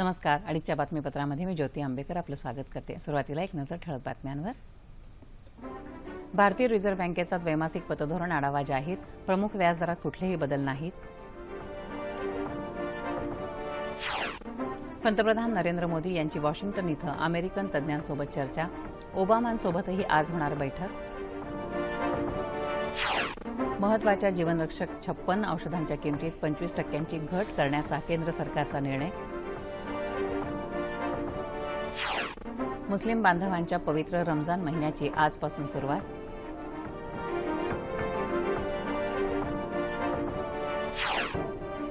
नमस्कार. आजच्या बातमीपत्रामध्ये मी ज्योती आंबेकर आपलं स्वागत करते. सुरुवातीला एक नजर ठळक बातम्यांवर. भारतीय रिझर्व्ह बँकेचा द्वैमासिक पतधोरण आढावा जाहीर. प्रमुख व्याजदरात कुठलेही बदल नाहीत. पंतप्रधान नरेंद्र मोदी यांची वॉशिंग्टन इथं अमेरिकन तज्ज्ञांसोबत चर्चा. ओबामांसोबतही आज होणार बैठक. महत्वाच्या जीवनरक्षक 56 औषधांच्या किमतीत 25% घट करण्याचा केंद्र सरकारचा निर्णय. मुस्लिम बांधवांच्या पवित्र रमजान महिन्याची आजपासून सुरुवात.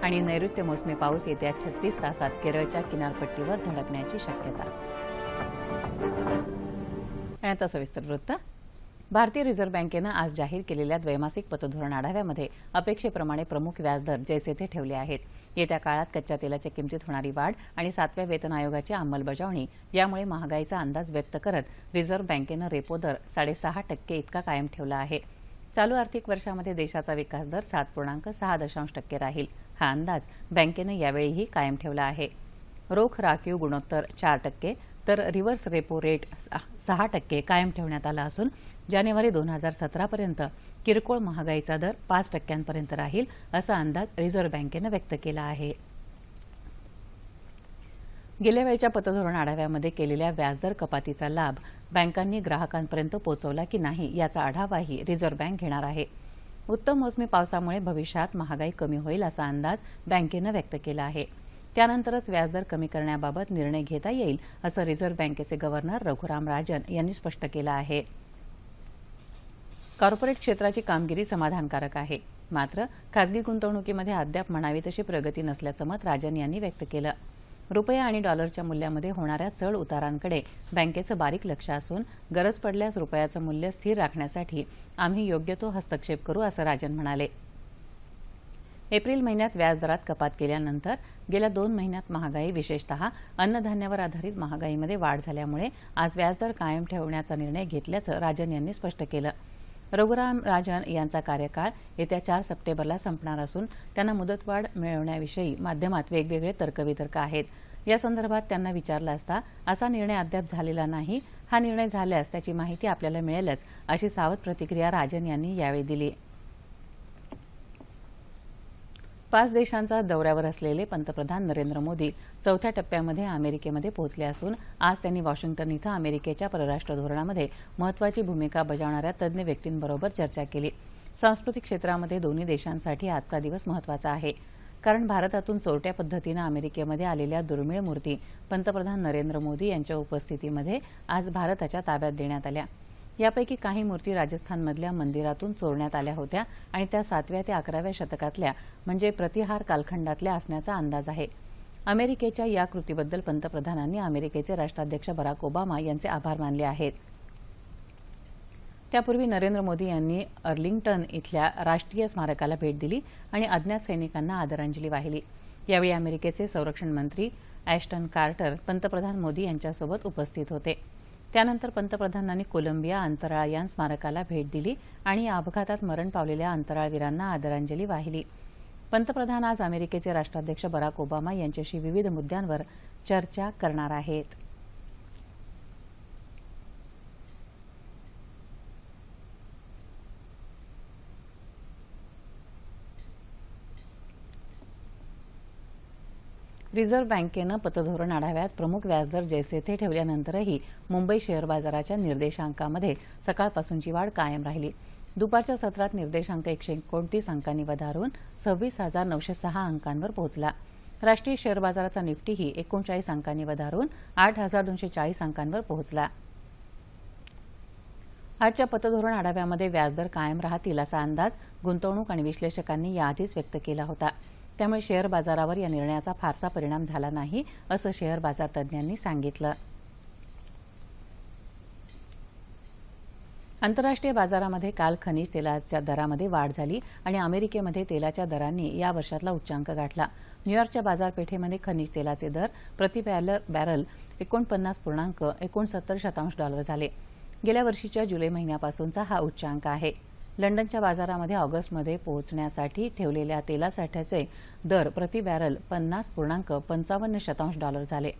आणि नैऋत्य मोसमी पाऊस येत्या 36 तासात केरळच्या किनारपट्टीवर धडकण्याची शक्यता. आणि आता सविस्तर वृत्त. भारतीय रिझर्व्ह बँकेनं आज जाहीर केलेल्या द्वैमासिक पतधोरण आढाव्यामध्ये अपेक्षेप्रमाणे प्रमुख व्याजदर जैसे थे ठेवले आहेत. येत्या काळात कच्च्या तेलाच्या किमतीत होणारी वाढ आणि 7व्या वेतन आयोगाची अंमलबजावणी यामुळे महागाईचा अंदाज व्यक्त करत रिझर्व्ह बँकेनं रेपो दर 6.5% इतका कायम ठेवला आहे. चालू आर्थिक वर्षामध्ये देशाचा विकास दर 7.6% राहील. हा अंदाज बँकेनं यावेळीही कायम ठेवला आहे. रोख राखीव गुणोत्तर 4%, तर रिव्हर्स रेपो रेट 6% कायम ठेवण्यात आला असून जानेवारी 2017 पर्यंत किरकोळ महागाईचा दर 5% राहील असा अंदाज रिझर्व्ह बँकेनं व्यक्त केला आहे. गेल्या वेळच्या पतधोरण आढाव्यामध्ये केलेल्या व्याजदर कपातीचा लाभ बँकांनी ग्राहकांपर्यंत पोहोचवला की नाही याचा आढावाही रिझर्व्ह बँक घेणार आहे. उत्तम मोसमी पावसामुळे भविष्यात महागाई कमी होईल असा अंदाज बँकेनं व्यक्त केला आहे. त्यानंतरच व्याजदर कमी करण्याबाबत निर्णय घेता येईल असं रिझर्व्ह बँकेचे गव्हर्नर रघुराम राजन यांनी स्पष्ट केलं आहे. कॉर्पोरेट क्षेत्राची कामगिरी समाधानकारक आहे, मात्र खासगी गुंतवणुकीमध्ये अद्याप म्हणावी तशी प्रगती नसल्याचं मत राजन यांनी व्यक्त केलं. रुपया आणि डॉलरच्या मूल्यामध्ये होणाऱ्या चढ उतारांकडे बँकेचं बारीक लक्ष असून गरज पडल्यास रुपयाचं मूल्य स्थिर राखण्यासाठी आम्ही योग्य तो हस्तक्षेप करू असं राजन म्हणाले. एप्रिल महिन्यात व्याजदरात कपात केल्यानंतर गेल्या 2 महिन्यात महागाई विशेषतः अन्नधान्यावर आधारित महागाईमध्ये वाढ झाल्यामुळे आज व्याजदर कायम ठेवण्याचा निर्णय घेतल्याचं राजन यांनी स्पष्ट केलं. रघुराम राजन यांचा कार्यकाळ येत्या 4 सप्टेंबरला संपणार असून त्यांना मुदतवाढ मिळवण्याविषयी माध्यमात वेगवेगळे तर्कवितर्क आहेत. या संदर्भात त्यांना विचारलं असता असा निर्णय अद्याप झालेला नाही. हा निर्णय झाल्यास त्याची माहिती आपल्याला मिळेलच अशी सावध प्रतिक्रिया राजन यांनी यावेळी दिली. 5 देशांचा दौऱ्यावर असलेले पंतप्रधान नरेंद्र मोदी 4थ्या टप्प्यामध्ये अमेरिकेमध्ये पोहोचले असून आज त्यांनी वॉशिंग्टन इथं अमेरिकेच्या परराष्ट्र धोरणामध्ये महत्वाची भूमिका बजावणाऱ्या तज्ज्ञ व्यक्तींबरोबर चर्चा केली. सांस्कृतिक क्षेत्रामध्ये दोन्ही देशांसाठी आजचा दिवस महत्वाचा आहे, कारण भारतातून चोरट्या पद्धतीनं अमेरिकेमध्ये आलेल्या दुर्मिळ मूर्ती पंतप्रधान नरेंद्र मोदी यांच्या उपस्थितीमध्ये आज भारताच्या ताब्यात देण्यात आल्या. यापैकी काही मूर्ती राजस्थानमधल्या मंदिरातून चोरण्यात आल्या होत्या आणि त्या 7व्या ते 11व्या शतकातल्या म्हणजे प्रतिहार कालखंडातल्या असण्याचा अंदाज आहे. अमेरिकेच्या या कृतीबद्दल पंतप्रधानांनी अमेरिकेचे राष्ट्राध्यक्ष बराक ओबामा यांचे आभार मानले आहेत. त्यापूर्वी नरेंद्र मोदी यांनी अर्लिंग्टन इथल्या राष्ट्रीय स्मारकाला भेट दिली आणि अज्ञात सैनिकांना आदरांजली वाहिली. यावेळी अमेरिकेचे संरक्षण मंत्री ॲश्टन कार्टर पंतप्रधान मोदी यांच्यासोबत उपस्थित होते. त्यानंतर पंतप्रधानांनी कोलंबिया अंतराळयान स्मारकाला भेट दिली आणि या अपघातात मरण पावलेल्या अंतराळवीरांना आदरांजली वाहिली. पंतप्रधान आज अमेरिकेचे राष्ट्राध्यक्ष बराक ओबामा यांच्याशी विविध मुद्द्यांवर चर्चा करणार आहेत. रिझर्व्ह बँकेनं पतधोरण आढाव्यात प्रमुख व्याजदर जैसे थे ठेवल्यानंतरही मुंबई शेअर बाजाराच्या निर्देशांकामध्ये सकाळपासूनची वाढ कायम राहिली. दुपारच्या सत्रात निर्देशांक 129 अंकांनी वधारून 26,906 अंकांवर पोहोचला. राष्ट्रीय शेअर बाजाराचा निफ्टीही 39 अंकांनी वधारून 8,240 अंकांवर पोहोचला. आजच्या पतधोरण आढाव्यामध्ये व्याजदर कायम राहतील असा अंदाज गुंतवणूक आणि विश्लेषकांनी याआधीच व्यक्त केला होता. त्यामुळे शेअर बाजारावर या निर्णयाचा फारसा परिणाम झाला नाही असं शेअर बाजार तज्ज्ञांनी सांगितलं. आंतरराष्ट्रीय बाजारामध्ये काल खनिज तेलाच्या दरामध्ये वाढ झाली आणि अमेरिकेमध्ये तेलाच्या दरांनी या वर्षातला उच्चांक गाठला. न्यूयॉर्कच्या बाजारपेठेमध्ये खनिज तेलाचे दर प्रति बॅरल 49.69 $, झाले. गेल्या वर्षीच्या जुलै महिन्यापासूनचा हा उच्चांक आहे. लंडनच्या बाजारामध्ये ऑगस्टमध्ये पोहोचण्यासाठी ठेवलेल्या तेलासाठ्याचे दर प्रति बॅरल $50.55 झाले.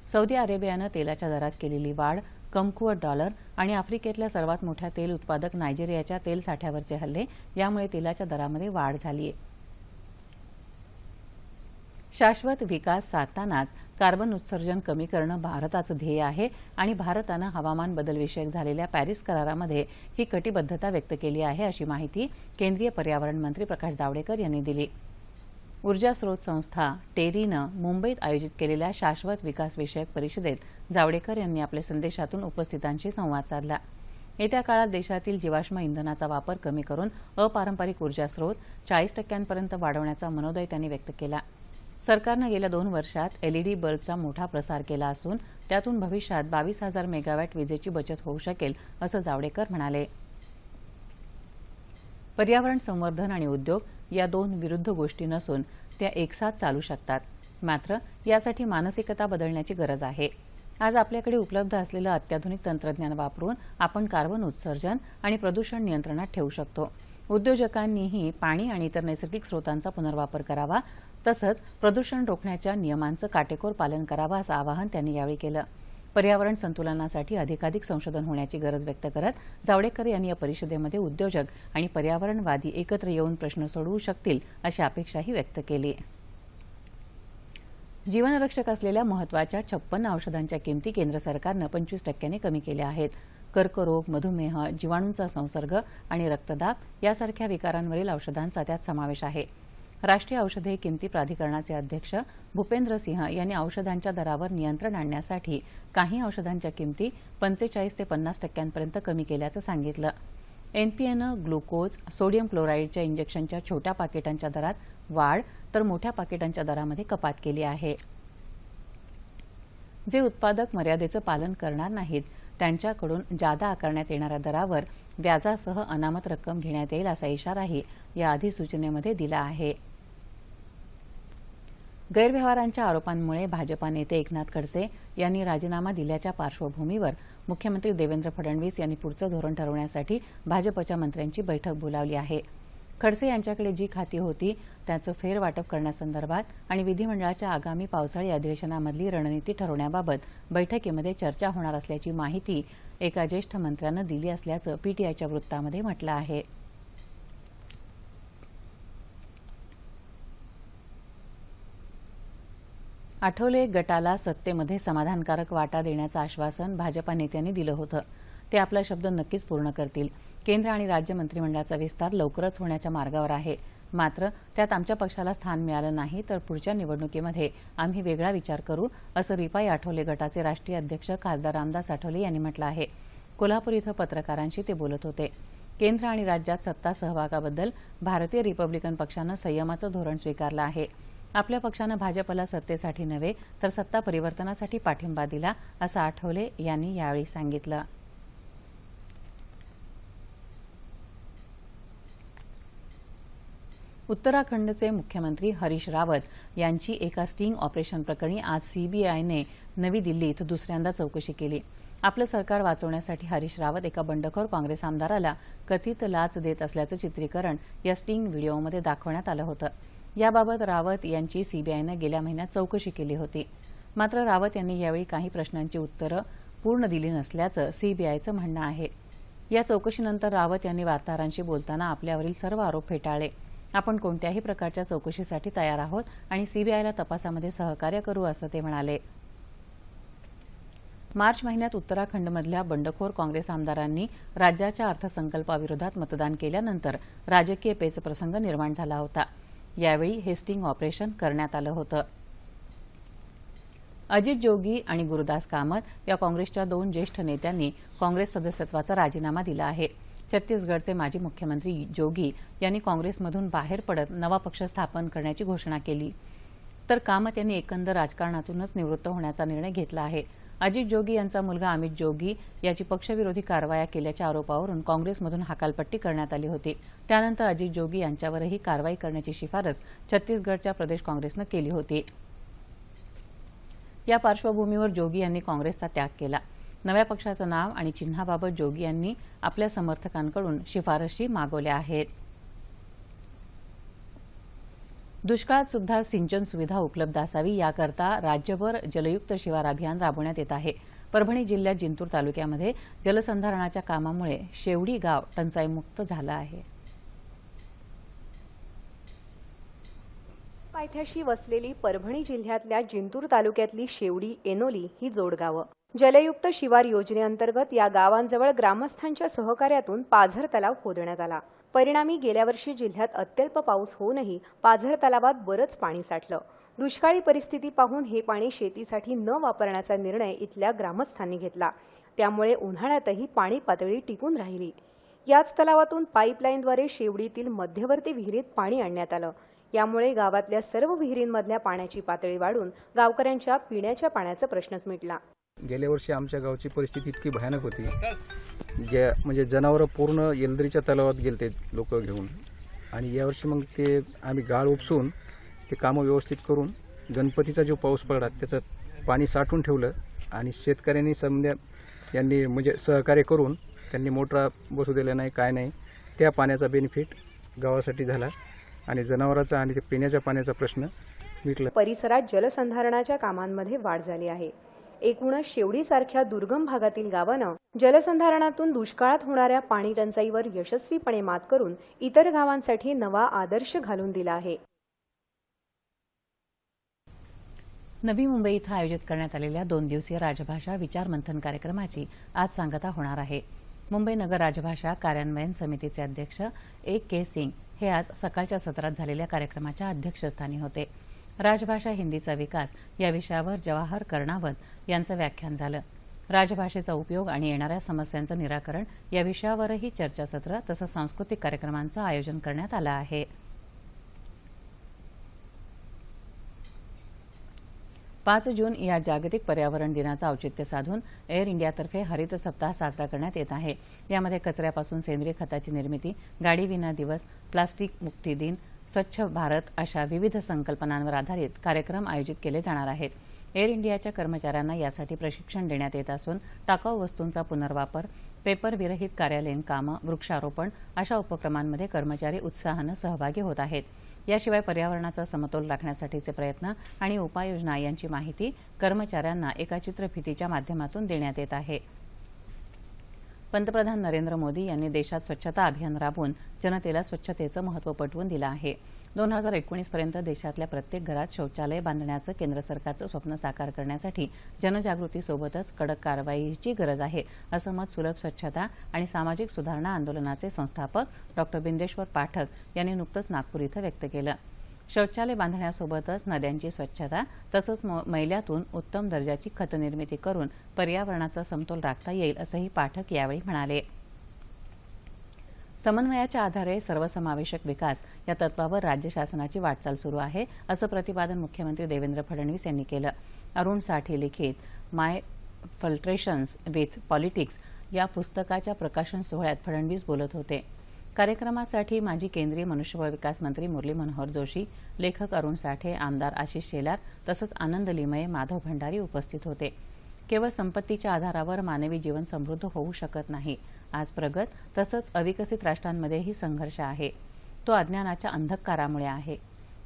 सौदी अरेबियानं तेलाच्या दरात केलेली वाढ, कमकुवत डॉलर आणि आफ्रिकेतल्या सर्वात मोठ्या तेल उत्पादक नायजेरियाच्या तेल साठ्यावरचे हल्ले यामुळे तेलाच्या दरामध्ये वाढ झाली आहे. शाश्वत विकास साधतानाच कार्बन उत्सर्जन कमी करणं भारताचं ध्येय आहे आणि भारतानं हवामान बदल विषयक झालेल्या पॅरिस करारामध्ये ही कटिबद्धता व्यक्त केली आहे, अशी माहिती केंद्रीय पर्यावरण मंत्री प्रकाश जावडेकर यांनी दिली. ऊर्जा स्रोत संस्था टेरीनं मुंबईत आयोजित केलेल्या शाश्वत विकास विषयक परिषदेत जावडेकर यांनी आपल्या संदेशातून उपस्थितांशी संवाद साधला. येत्या काळात देशातील जीवाश्म इंधनाचा वापर कमी करून अपारंपरिक ऊर्जा स्रोत 40% वाढवण्याचा मनोदय त्यांनी व्यक्त केला. सरकारनं गेल्या 2 वर्षात एलईडी बल्बचा मोठा प्रसार केला असून त्यातून भविष्यात 22,000 मेगावॅट विजेची बचत होऊ शकेल, असं जावडेकर म्हणाले. पर्यावरण संवर्धन आणि उद्योग या 2 विरुद्ध गोष्टी नसून त्या एकसाथ चालू शकतात. मात्र यासाठी मानसिकता बदलण्याची गरज आहे. आज आपल्याकडे उपलब्ध असलेलं अत्याधुनिक तंत्रज्ञान वापरून आपण कार्बन उत्सर्जन आणि प्रदूषण नियंत्रणात ठेवू शकतो. उद्योजकांनीही पाणी आणि इतर नैसर्गिक स्रोतांचा पुनर्वापर करावा, तसंच प्रदूषण रोखण्याच्या नियमांचं काटेकोर पालन करावं, असं आवाहन त्यांनी यावेळी केलं. पर्यावरण संतुलनासाठी अधिकाधिक संशोधन होण्याची गरज व्यक्त करत जावडेकर यांनी या परिषदेमध्ये उद्योजक आणि पर्यावरणवादी एकत्र येऊन प्रश्न सोडवू शकतील, अशी अपेक्षाही व्यक्त केली. जीवनरक्षक असलेल्या महत्त्वाच्या 56 औषधांच्या किमती केंद्र सरकारनं 25% कमी केल्या आहेत. कर्करोग, मधुमेह, जीवाणूंचा संसर्ग आणि रक्तदाब यासारख्या विकारांवरील औषधांचा त्यात समावेश आहे. राष्ट्रीय औषधे किमती प्राधिकरणाचे अध्यक्ष भूपेंद्र सिंह यांनी औषधांच्या दरावर नियंत्रण आणण्यासाठी काही औषधांच्या किमती 45 ते 50% कमी केल्याचं सांगितलं. एनपीएनं ग्लुकोज, सोडियम क्लोराईडच्या इंजेक्शनच्या छोट्या पाकिटांच्या दरात वाढ तर मोठ्या पाकिटांच्या दरामध्ये कपात केली आहे. जे उत्पादक मर्यादेचं पालन करणार नाहीत त्यांच्याकडून जादा आकारण्यात येणाऱ्या दरावर व्याजासह अनामत रक्कम घेण्यात येईल, असा इशाराही या अधिसूचनेमध्ये दिला आहे. गैरव्यवहारांच्या आरोपांमुळे भाजपा नेते एकनाथ खडसे यांनी राजीनामा दिल्याच्या पार्श्वभूमीवर मुख्यमंत्री देवेंद्र फडणवीस यांनी पुढचं धोरण ठरवण्यासाठी भाजपच्या मंत्र्यांची बैठक बोलावली आहे. खडसे यांच्याकडे जी खाती होती त्याचं फेरवाटप करण्यासंदर्भात आणि विधिमंडळाच्या आगामी पावसाळी अधिवेशनामधली रणनीती ठरवण्याबाबत बैठकीमध्ये चर्चा होणार असल्याची माहिती एका ज्येष्ठ मंत्र्यानं दिली असल्याचं पीटीआयच्या वृत्तामध्ये म्हटलं आहे. आठवले गटाला सत्तेमध्ये समाधानकारक वाटा देण्याचं आश्वासन भाजपा नेत्यांनी दिलं होतं. ते आपला शब्द नक्कीच पूर्ण करतील. केंद्र आणि राज्य मंत्रिमंडळाचा विस्तार लवकरच होण्याच्या मार्गावर आहे. मात्र त्यात आमच्या पक्षाला स्थान मिळालं नाही तर पुढच्या निवडणुकीमध्ये आम्ही वेगळा विचार करू, असं रिपाई आठवले गटाचे राष्ट्रीय अध्यक्ष खासदार रामदास आठवले यांनी म्हटलं आहे. कोल्हापूर इथं पत्रकारांशी ते बोलत होते. केंद्र आणि राज्यात सत्ता सहभागाबद्दल भारतीय रिपब्लिकन पक्षानं संयमाचं धोरण स्वीकारलं आहे. आपल्या पक्षानं भाजपला सत्तेसाठी नव्हे तर सत्ता परिवर्तनासाठी पाठिंबा दिला, असं आठवले यांनी यावेळी सांगितलं. उत्तराखंडचे मुख्यमंत्री हरीश रावत यांची एका स्टिंग ऑपरेशन प्रकरणी आज सीबीआयने नवी दिल्ली इथं दुसऱ्यांदा चौकशी केली. आपलं सरकार वाचवण्यासाठी हरीश रावत एका बंडखोर काँग्रेस आमदाराला कथित लाच देत असल्याचं चित्रीकरण या स्टिंग व्हिडिओमध्ये दाखवण्यात आलं होतं. याबाबत रावत यांची सीबीआयनं गेल्या महिन्यात चौकशी केली होती. मात्र रावत यांनी यावेळी काही प्रश्नांची उत्तरं पूर्ण दिली नसल्याचं सीबीआयचं म्हणणं आहे. या चौकशीनंतर रावत यांनी वार्ताहरांशी बोलताना आपल्यावरील सर्व आरोप फेटाळले. आपण कोणत्याही प्रकारच्या चौकशीसाठी तयार आहोत आणि सीबीआयला तपासामध्ये सहकार्य करू, असं ते म्हणाले. मार्च महिन्यात उत्तराखंडमधल्या बंडखोर काँग्रेस आमदारांनी राज्याच्या अर्थसंकल्पाविरोधात मतदान केल्यानंतर राजकीय पेचप्रसंग निर्माण झाला होता. यावेळी हे स्टिंग ऑपरेशन करण्यात आलं होतं. अजित जोगी आणि गुरुदास कामत या काँग्रेसच्या 2 ज्येष्ठ नेत्यांनी काँग्रेस सदस्यत्वाचा राजीनामा दिला आहे. छत्तीसगडचे माजी मुख्यमंत्री जोगी यांनी काँग्रेसमधून बाहेर पडत नवा पक्ष स्थापन करण्याची घोषणा केली, तर कामत यांनी एकंदर राजकारणातूनच निवृत्त होण्याचा निर्णय घेतला आहे. अजित जोगी यांचा मुलगा अमित जोगी याची पक्षविरोधी कारवाया केल्याच्या आरोपावरून काँग्रेसमधून हकालपट्टी करण्यात आली होती. त्यानंतर अजित जोगी यांच्यावरही कारवाई करण्याची शिफारस छत्तीसगडच्या प्रदेश काँग्रेसनं केली होती. या पार्श्वभूमीवर जोगी यांनी काँग्रेसचा त्याग केला. नव्या पक्षाचं नाव आणि चिन्हाबाबत जोगी यांनी आपल्या समर्थकांकडून शिफारशी मागवल्या आहेत. दुष्काळात सुद्धा सिंचन सुविधा उपलब्ध असावी याकरता राज्यभर जलयुक्त शिवार अभियान राबवण्यात येत आहे. परभणी जिल्ह्यात जिंतूर तालुक्यामध्ये जलसंधारणाच्या कामामुळे शेवडी गाव टंचाईमुक्त झालं आहे. पायथ्याशी वसलेली परभणी जिल्ह्यातल्या जिंतूर तालुक्यातली शेवडी एनोली ही जोडगावं. जलयुक्त शिवार योजनेअंतर्गत या गावांजवळ ग्रामस्थांच्या सहकार्यातून पाझर तलाव खोदण्यात आला. परिणामी गेल्या वर्षी जिल्ह्यात अत्यल्प पाऊस होऊनही पाझर तलावात बरंच पाणी साठलं. दुष्काळी परिस्थिती पाहून हे पाणी शेतीसाठी न वापरण्याचा निर्णय इथल्या ग्रामस्थांनी घेतला. त्यामुळे उन्हाळ्यातही पाणी पातळी टिकून राहिली. याच तलावातून पाईपलाईनद्वारे शेवडीतील मध्यवर्ती विहिरीत पाणी आणण्यात आलं. यामुळे गावातल्या सर्व विहिरींमधल्या पाण्याची पातळी वाढून गावकऱ्यांच्या पिण्याच्या पाण्याचा प्रश्नच मिटला. गेल्या वर्षी आमच्या गावची परिस्थिती इतकी भयानक होती, म्हणजे जनावरं पूर्ण येलदरीच्या तलावात गेलते लोक घेऊन. आणि यावर्षी मग ते आम्ही गाळ उपसून ते कामं व्यवस्थित करून गणपतीचा जो पाऊस पडला त्याचं पाणी साठवून ठेवलं. आणि शेतकऱ्यांनी समजा यांनी म्हणजे सहकार्य करून त्यांनी मोटरा बसू दिल्या नाही, काय नाही, त्या पाण्याचा बेनिफिट गावासाठी झाला आणि जनावरांचा आणि ते पिण्याच्या पाण्याचा प्रश्न मिटला. परिसरात जलसंधारणाच्या कामांमध्ये वाढ झाली आहे. एकूणच शेवडीसारख्या दुर्गम भागातील गावांना जलसंधारणातून दुष्काळात होणाऱ्या पाणी टंचाईवर यशस्वीपणे मात करून इतर गावांसाठी नवा आदर्श घालून दिला आहे. नवी मुंबई इथं आयोजित करण्यात आलेल्या 2 दिवसीय राजभाषा विचार मंथन कार्यक्रमाची आज सांगता होणार आहे. मुंबई नगर राजभाषा कार्यान्वयन समितीचे अध्यक्ष A.K. सिंग हे आज सकाळच्या सत्रात झालेल्या कार्यक्रमाच्या अध्यक्षस्थानी होते. राजभाषा हिंदीचा विकास या विषयावर जवाहर कर्णावत यांचं व्याख्यान झालं. राजभाषेचा उपयोग आणि येणाऱ्या समस्यांचं निराकरण या विषयावरही चर्चासत्र तसंच सांस्कृतिक कार्यक्रमांचं आयोजन करण्यात आलं आहे. पाच जून या जागतिक पर्यावरण दिनाचं औचित्य साधून एअर इंडियातर्फे हरित सप्ताह साजरा करण्यात येत आहे. यामध्ये कचऱ्यापासून सेंद्रिय खताची निर्मिती, गाडी विना दिवस, प्लास्टिक मुक्ती दिन, स्वच्छ भारत अशा विविध संकल्पनांवर आधारित कार्यक्रम आयोजित केले जाणार आहेत. एअर इंडियाच्या कर्मचाऱ्यांना यासाठी प्रशिक्षण देण्यात येत असून टाकाऊ वस्तूंचा पुनर्वापर, पेपर विरहित कार्यालयीन कामं, वृक्षारोपण अशा उपक्रमांमध्ये कर्मचारी उत्साहानं सहभागी होत आहेत. याशिवाय पर्यावरणाचा समतोल राखण्यासाठीचे प्रयत्न आणि उपाययोजना यांची माहिती कर्मचाऱ्यांना एका चित्रफितीच्या माध्यमातून देण्यात येत आहे. पंतप्रधान नरेंद्र मोदी यांनी देशात स्वच्छता अभियान राबवून जनतेला स्वच्छतेचं महत्त्व पटवून दिलं आहे. 2019 पर्यंत देशातल्या प्रत्येक घरात शौचालय बांधण्याचं केंद्र सरकारचं स्वप्न साकार करण्यासाठी जनजागृतीसोबतच कडक कारवाईची गरज आहे, असं मत सुलभ स्वच्छता आणि सामाजिक सुधारणा आंदोलनाचे संस्थापक डॉ. बिंदेश्वर पाठक यांनी नुकतंच नागपूर इथं व्यक्त केलं. शौचालय बांधण्यासोबतच नद्यांची स्वच्छता तसंच मैल्यातून उत्तम दर्जाची खत निर्मिती करून पर्यावरणाचा समतोल राखता येईल, असंही पाठक यावेळी म्हणाले. समन्वयाच्या आधारे सर्वसमावेशक विकास या तत्वावर राज्य शासनाची वाटचाल सुरू आहे, असं प्रतिपादन मुख्यमंत्री देवेंद्र फडणवीस यांनी केलं. अरुण साठे लिखित माय फिल्ट्रेशन्स विथ पॉलिटिक्स या पुस्तकाच्या प्रकाशन सोहळ्यात फडणवीस बोलत होते. कार्यक्रमासाठी माजी केंद्रीय मनुष्यबळ विकास मंत्री मुरली मनोहर जोशी, लेखक अरुण साठे, आमदार आशिष शेलार तसंच आनंद लिमये, माधव भंडारी उपस्थित होते. केवळ संपत्तीच्या आधारावर मानवी जीवन समृद्ध होऊ शकत नाही. आज प्रगत तसंच अविकसित राष्ट्रांमध्येही संघर्ष आहे. तो अज्ञानाच्या अंधकारामुळे आहे.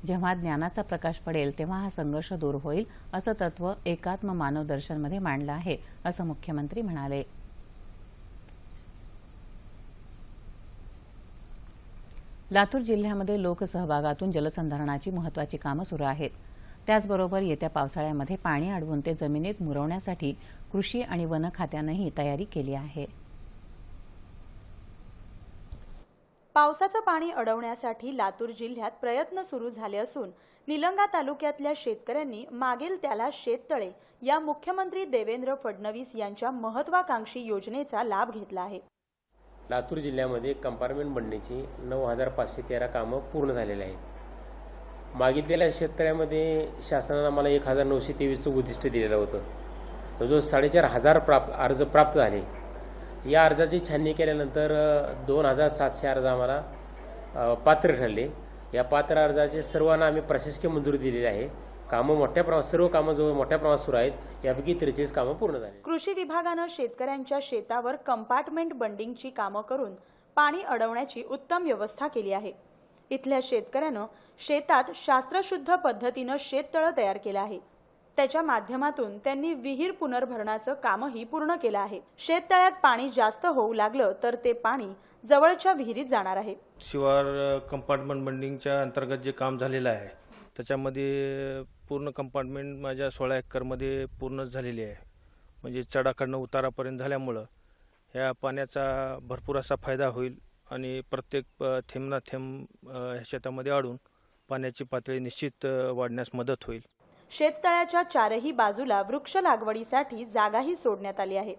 जेव्हा ज्ञानाचा प्रकाश पडेल तेव्हा हा संघर्ष दूर होईल, असं तत्व एकात्म मानव दर्शनमध्ये मांडलं आहे, असं मुख्यमंत्री म्हणाले. लातूर जिल्ह्यामध्ये लोकसहभागातून जलसंधारणाची महत्त्वाची कामं सुरू आहेत. त्याचबरोबर येत्या पावसाळ्यामध्ये पाणी अडवून ते जमिनीत मुरवण्यासाठी कृषी आणि वन खात्यानंही तयारी केली आहे. पावसाचं पाणी अडवण्यासाठी लातूर जिल्ह्यात प्रयत्न सुरू झाले असून निलंगा तालुक्यातल्या शेतकऱ्यांनी मागेल त्याला शेततळे या मुख्यमंत्री देवेंद्र फडणवीस यांच्या महत्त्वाकांक्षी योजनेचा लाभ घेतला आहे. लातूर जिल्ह्यामध्ये कंपार्टमेंट बनण्याची 9,513 कामं पूर्ण झालेली आहेत. मागील त्याला शेततळ्यामध्ये शासनानं आम्हाला 1,923चं उद्दिष्ट दिलेलं होतं. जवळजवळ 4,500 अर्ज प्राप्त झाले. या अर्जाची छाननी केल्यानंतर 2,700 अर्ज आम्हाला पात्र ठरले. या पात्र अर्जाचे सर्वांना आम्ही प्रशासकीय मंजुरी दिलेली आहे. कामं मोठ्या प्रमाणात, सर्व कामं जो मोठ्या प्रमाणात सुरू आहेत, यापैकी 43 कामं पूर्ण झाली. कृषी विभागानं शेतकऱ्यांच्या शेतावर कंपार्टमेंट बंडिंगची कामं करून पाणी अडवण्याची उत्तम व्यवस्था केली आहे. इथल्या शेतकऱ्यानं शेतात शास्त्रशुद्ध पद्धतीनं शेततळं तयार केलं आहे. त्याच्या माध्यमातून त्यांनी विहीर पुनर्भरणाचं कामही पूर्ण केलं आहे. शेततळ्यात पाणी जास्त होऊ लागलं तर ते पाणी जवळच्या विहिरीत जाणार आहे. शिवार कंपार्टमेंट बंडिंगच्या अंतर्गत जे काम झालेलं आहे त्याच्यामध्ये पूर्ण कंपार्टमेंट माझ्या 16 एकरमध्ये पूर्णच झालेली आहे. म्हणजे चढाकडनं उतारापर्यंत झाल्यामुळं ह्या पाण्याचा भरपूर असा फायदा होईल आणि प्रत्येक थेंब ना थेंब शेतामध्ये अडून पाण्याची पातळी निश्चित वाढण्यास मदत होईल. शेततळ्याच्या चारही बाजूला वृक्ष लागवडीसाठी जागाही सोडण्यात आली आहे.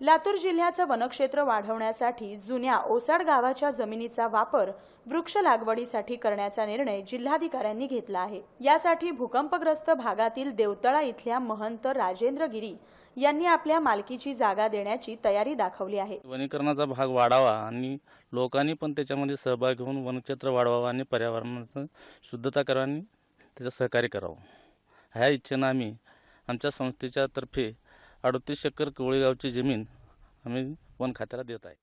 लातूर जिल्ह्याचं वनक्षेत्र वाढवण्यासाठी जुन्या ओसाड गावाच्या जमिनीचा वापर वृक्ष लागवडीसाठी करण्याचा निर्णय जिल्हाधिकाऱ्यांनी घेतला आहे. यासाठी भूकंपग्रस्त भागातील देवतळा इथल्या महंत राजेंद्र गिरी यांनी आपल्या मालकीची जागा देण्याची तयारी दाखवली आहे. वनीकरणाचा भाग वाढावा आणि लोकांनी पण त्याच्यामध्ये सहभाग घेऊन वनक्षेत्र वाढवावं आणि पर्यावरणाचं शुद्धता करावी आणि त्याचं सहकार्य करावं, ह्या इच्छेनं आम्ही आमच्या संस्थेच्या तर्फे 38 एकर कोळीगावची जमीन आम्ही वन खात्याला देत आहे.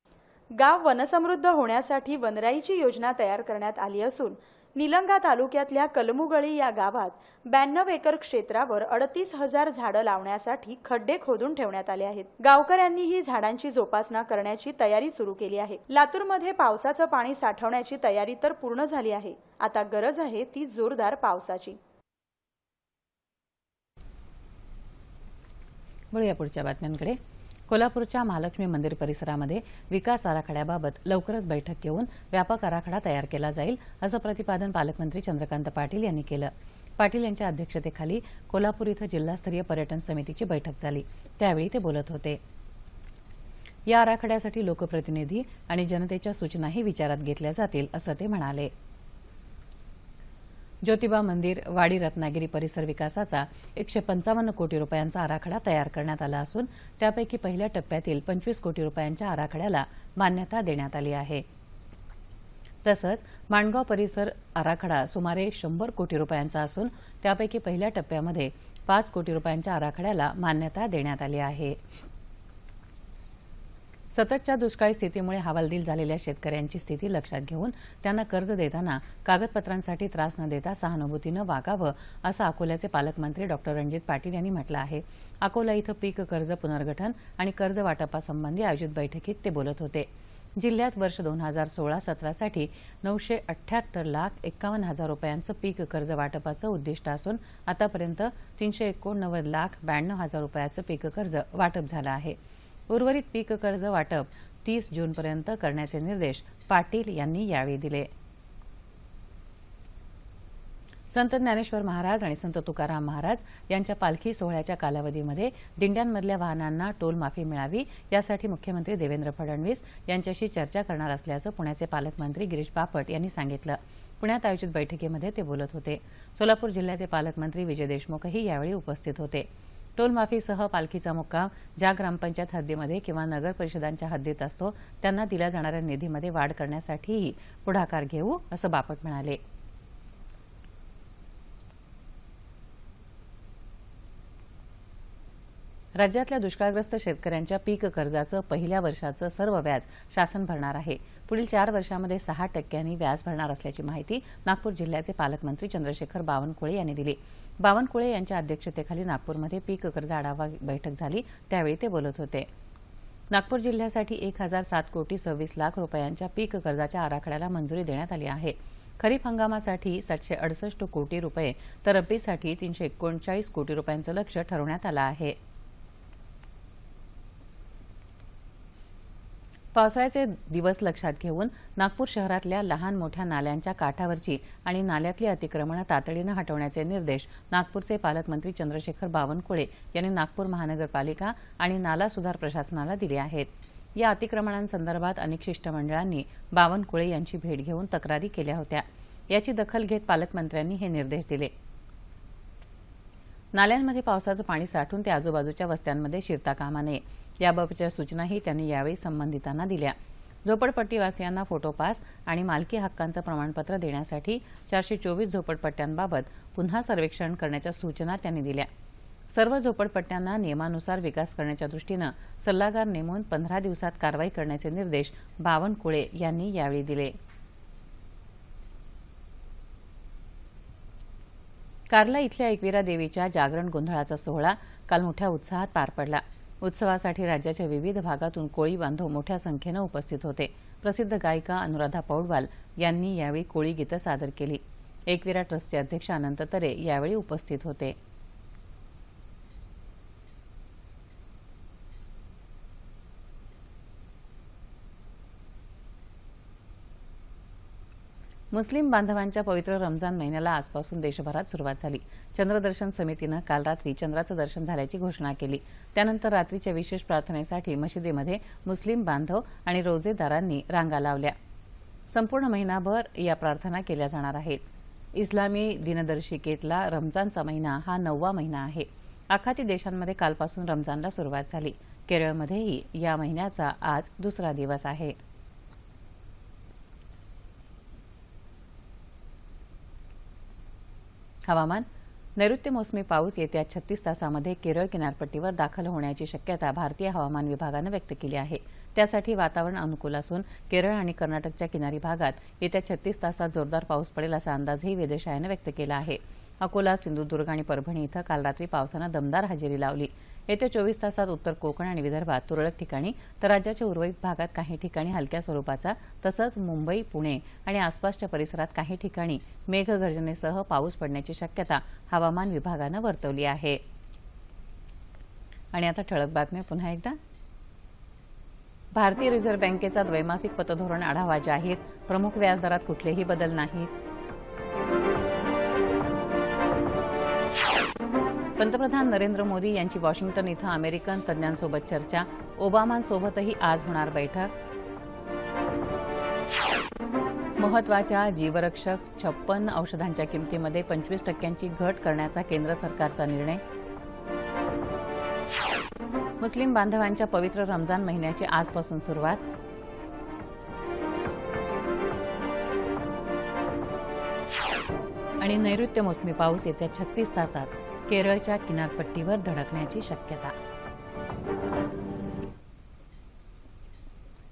गाव वनसमृद्ध होण्यासाठी वनराईची योजना तयार करण्यात आली असून निलंगा तालुक्यातल्या कलमुगळी या गावात 92 एकर क्षेत्रावर 38,000 झाडं लावण्यासाठी खड्डे खोदून ठेवण्यात आले आहेत. गावकऱ्यांनी ही झाडांची जोपासना करण्याची तयारी सुरू केली आहे. लातूरमध्ये पावसाचं पाणी साठवण्याची तयारी तर पूर्ण झाली आहे. आता गरज आहे ती जोरदार पावसाची. वळूया पुढच्या बातम्यांकडे. कोल्हापूरच्या महालक्ष्मी मंदिर परिसरामध्ये विकास आराखड्याबाबत लवकरच बैठक घेऊन व्यापक आराखडा तयार केला जाईल असं प्रतिपादन पालकमंत्री चंद्रकांत पाटील यांनी केलं. पाटील यांच्या अध्यक्षतेखाली कोल्हापूर इथं जिल्हास्तरीय पर्यटन समितीची बैठक झाली. त्यावेळी ते बोलत होते. या आराखड्यासाठी लोकप्रतिनिधी आणि जनतेच्या सूचनाही विचारात घेतल्या जातील असं ते म्हणाले. ज्योतिबा मंदिर वाडी रत्नागिरी परिसर विकासाचा 155 कोटी रुपयांचा आराखडा तयार करण्यात आला असून त्यापैकी पहिल्या टप्प्यातील 25 कोटी रुपयांच्या आराखड्याला मान्यता देण्यात आली आहे. तसंच माणगाव परिसर आराखडा सुमारे 100 कोटी रुपयांचा असून त्यापैकी पहिल्या टप्प्यामध्ये 5 कोटी रुपयांच्या आराखड्याला मान्यता देण्यात आली आहे. सततच्या दुष्काळी स्थितीमुळे हवालदिल झालेल्या शेतकऱ्यांची स्थिती लक्षात घेऊन त्यांना कर्ज देताना कागदपत्रांसाठी त्रास न देता सहानुभूतीनं वागावं असं अकोल्याचे पालकमंत्री डॉ. रणजित पाटील यांनी म्हटलं आहे. अकोला इथं पीक कर्ज पुनर्गठन आणि कर्ज वाटपासंबंधी आयोजित बैठकीत ते बोलत होते. जिल्ह्यात वर्ष 2016-17साठी 978,51,000 रुपयांचं पीक कर्ज वाटपाचं उद्दिष्ट असून आतापर्यंत 389,92,000 रुपयाचं पीक कर्ज वाटप झालं आहे. उर्वरित पीक कर्ज वाटप 30 जूनपर्यंत करण्याचे निर्देश पाटील यांनी यावेळी दिले. संत ज्ञानेश्वर महाराज आणि संत तुकाराम महाराज यांच्या पालखी सोहळ्याच्या कालावधीमध्ये दिंड्यांमधल्या वाहनांना टोल माफी मिळावी यासाठी मुख्यमंत्री देवेंद्र फडणवीस यांच्याशी चर्चा करणार असल्याचं पुण्याचे पालकमंत्री गिरीश बापट यांनी सांगितलं. पुण्यात आयोजित बैठकीमध्ये ते बोलत होते. सोलापूर जिल्ह्याचे पालकमंत्री विजय देशमुखही यावेळी उपस्थित होते. टोलमाफीसह पालखीचा मुक्काम ज्या ग्रामपंचायत हद्दीमध्ये किंवा नगर परिषदांच्या हद्दीत असतो त्यांना दिल्या जाणाऱ्या निधीमध्ये वाढ करण्यासाठीही पुढाकार घेऊ असं बापट म्हणाले. राज्यातल्या दुष्काळग्रस्त शेतकऱ्यांच्या पीक कर्जाचं पहिल्या वर्षाचं सर्व व्याज शासन भरणार आहे. पुढील 4 वर्षांमध्ये 6% व्याज भरणार असल्याची माहिती नागपूर जिल्ह्याचे पालकमंत्री चंद्रशेखर बावनकुळे यांनी दिली. बावनकुळे यांच्या अध्यक्षतेखाली नागपूरमध्ये पीक कर्ज आढावा बैठक झाली. त्यावेळी ते बोलत होते. नागपूर जिल्ह्यासाठी 1,007 कोटी 26 लाख रुपयांच्या पीक कर्जाच्या आराखड्याला मंजुरी देण्यात आली आहे. खरीप हंगामासाठी 768 कोटी रुपये तर रब्बीसाठी 339 कोटी रुपयांचं लक्ष्य ठरवण्यात आलं आहे. पावसाळ्याचे दिवस लक्षात घेऊन नागपूर शहरातल्या लहान मोठ्या नाल्यांच्या काठावरची आणि नाल्यातली अतिक्रमणं तातडीनं हटवण्याचे निर्देश नागपूरचे पालकमंत्री चंद्रशेखर बावनकुळे यांनी नागपूर महानगरपालिका आणि नाला सुधार प्रशासनाला दिले आहेत. या अतिक्रमणांसंदर्भात अनेक शिष्टमंडळांनी बावनकुळे यांची भेट घेऊन तक्रारी केल्या होत्या. याची दखल घेत पालकमंत्र्यांनी हे निर्देश दिले. नाल्यांमध्ये पावसाचं पाणी साठून ते आजूबाजूच्या वस्त्यांमध्ये शिरता कामा नये याबाबतच्या सूचनाही त्यांनी यावेळी संबंधितांना दिल्या. झोपडपट्टीवासियांना फोटो पास आणि मालकी हक्कांचं प्रमाणपत्र देण्यासाठी 424 झोपडपट्ट्यांबाबत पुन्हा सर्वेक्षण करण्याच्या सूचना त्यांनी दिल्या. सर्व झोपडपट्ट्यांना नियमानुसार विकास करण्याच्या दृष्टीनं सल्लागार नेमून 15 दिवसात कारवाई करण्याचे निर्देश बावनकुळे यांनी यावेळी दिले. कार्ला इथल्या एकविरा देवीच्या जागरण गोंधळाचा सोहळा काल मोठ्या उत्साहात पार पडला. उत्सवासाठी राज्याच्या विविध भागातून कोळी बांधव मोठ्या संख्येनं उपस्थित होते. प्रसिद्ध गायिका अनुराधा पौडवाल यांनी यावेळी कोळी गीतं सादर केली. एकविरा ट्रस्टचे अध्यक्ष अनंत तरे यावेळी उपस्थित होते. मुस्लिम बांधवांच्या पवित्र रमजान महिन्याला आजपासून देशभरात सुरुवात झाली. चंद्रदर्शन समितीनं काल रात्री चंद्राचं दर्शन झाल्याची घोषणा केली. त्यानंतर रात्रीच्या विशेष प्रार्थनेसाठी मशिदीमध्ये मुस्लिम बांधव आणि रोजेदारांनी रांगा लावल्या. संपूर्ण महिनाभर या प्रार्थना केल्या जाणार आहेत. इस्लामी दिनदर्शिकेतला रमजानचा महिना हा 9वा महिना आहे. आखाती देशांमध्ये कालपासून रमजानला सुरुवात झाली. केरळमध्येही या महिन्याचा आज दुसरा दिवस आहे. हवामान. नैऋत्य मोसमी पाऊस येत्या 36 तासांमध्ये केरळ किनारपट्टीवर दाखल होण्याची शक्यता भारतीय हवामान विभागानं व्यक्त केली आहे. त्यासाठी वातावरण अनुकूल असून केरळ आणि कर्नाटकच्या किनारी भागात येत्या 36 तासात जोरदार पाऊस पडेल असा अंदाजही वेधशाळेनं व्यक्त केला आहे. अकोला, सिंधुदुर्ग आणि परभणी इथं काल रात्री पावसानं दमदार हजेरी लावली. येत्या 24 तासात उत्तर कोकण आणि विदर्भात तुरळक ठिकाणी तर राज्याच्या उर्वरित भागात काही ठिकाणी हलक्या स्वरूपाचा तसंच मुंबई, पुणे आणि आसपासच्या परिसरात काही ठिकाणी मेघगर्जनेसह पाऊस पडण्याची शक्यता हवामान विभागानं वर्तवली आहे. आणि आता ठळक बातम्या पुन्हा एकदा. भारतीय रिझर्व्ह बँकेचा द्वैमासिक पतधोरण आढावा जाहीर. प्रमुख व्याजदरात कुठलेही बदल नाहीत. पंतप्रधान नरेंद्र मोदी यांची वॉशिंग्टन इथं अमेरिकन तज्ज्ञांसोबत चर्चा. ओबामांसोबतही आज होणार बैठक. महत्वाच्या जीवरक्षक 56 औषधांच्या किमतीमध्ये 25% घट करण्याचा केंद्र सरकारचा निर्णय. मुस्लिम बांधवांच्या पवित्र रमजान महिन्याची आजपासून सुरुवात. आणि नैऋत्य मोसमी पाऊस येत्या 36 तासात केरळच्या किनारपट्टीवर धडकण्याची शक्यता.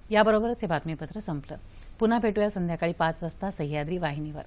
याबरोबरच हे बातमीपत्र संपलं. पुन्हा भेटूया संध्याकाळी 5 वाजता सह्याद्री वाहिनीवर.